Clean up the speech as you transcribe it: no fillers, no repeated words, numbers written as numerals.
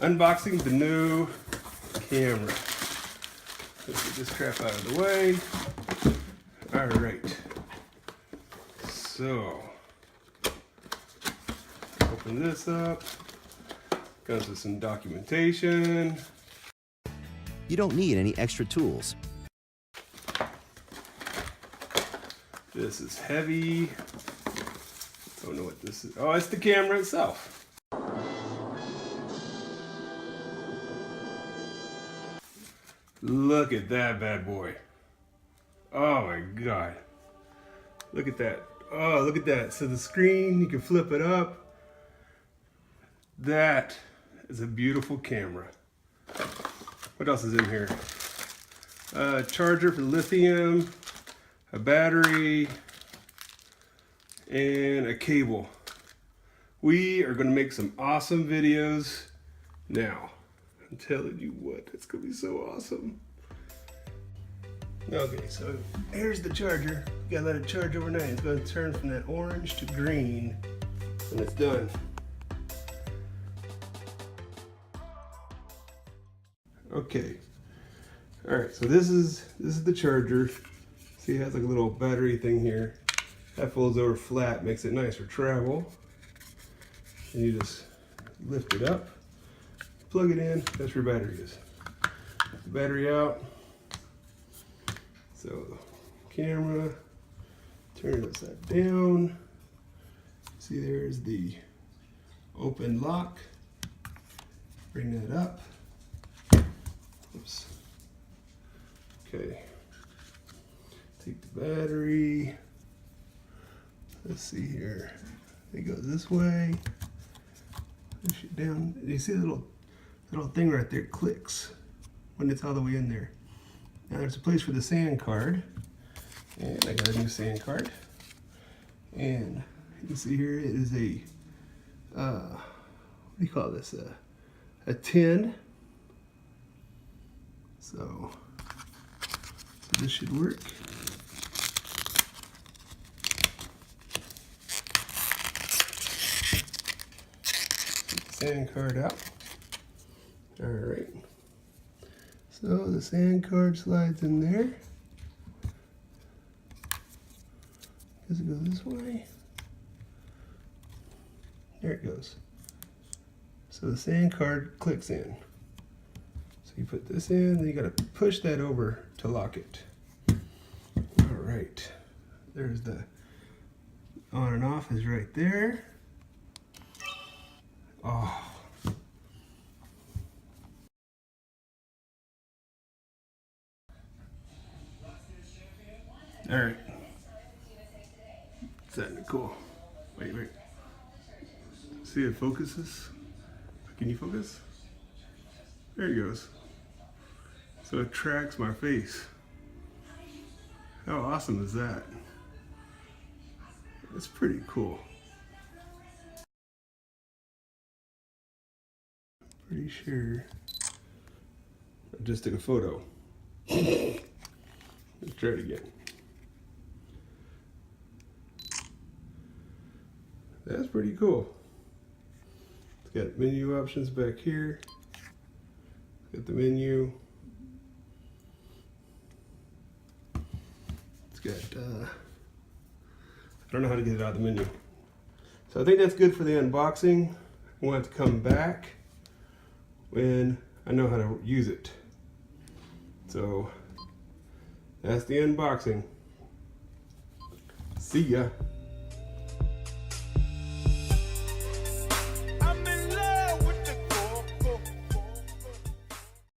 Unboxing the new camera. Let's get this crap out of the way. All right. So, open this up. Comes with some documentation. You don't need any extra tools. This is heavy. Don't know what this is. Oh, it's the camera itself. Look at that bad boy. Oh my God. Look at that. Oh, look at that. So the screen, you can flip it up. That is a beautiful camera. What else is in here? A charger for lithium, a battery, and a cable. We are going to make some awesome videos now. I'm telling you what, it's going to be so awesome. Okay, so here's the charger. You gotta let it charge overnight. It's going to turn from that orange to green when it's done. Okay. All right, so this is the charger. See, it has like a little battery thing here. That folds over flat, makes it nice for travel. And you just lift it up, plug it in, that's where your battery is. The battery out. So, camera, turn it upside down. See, there's the open lock. Bring that up. Oops. Okay. Take the battery. Let's see here. It goes this way. Push it down. You see the little thing right there clicks when it's all the way in there. Now there's a place for the SAN card. And I got a new SAN card. And you can see here it is a what do you call this? A tin. So this should work. Take the SAN card out. All right. So the SAN card slides in there. Does it go this way? There it goes. So the SAN card clicks in. So you put this in, then you gotta push that over to lock it. All right. There's the on and off is right there. Oh. All right. It's that cool. Wait. See, it focuses. Can you focus? There it goes. So it tracks my face. How awesome is that? It's pretty cool. Pretty sure I just took a photo. Let's try it again. That's pretty cool. It's got menu options back here. Got the menu. It's got, I don't know how to get it out of the menu. So I think that's good for the unboxing. I want it to come back when I know how to use it. So that's the unboxing. See ya.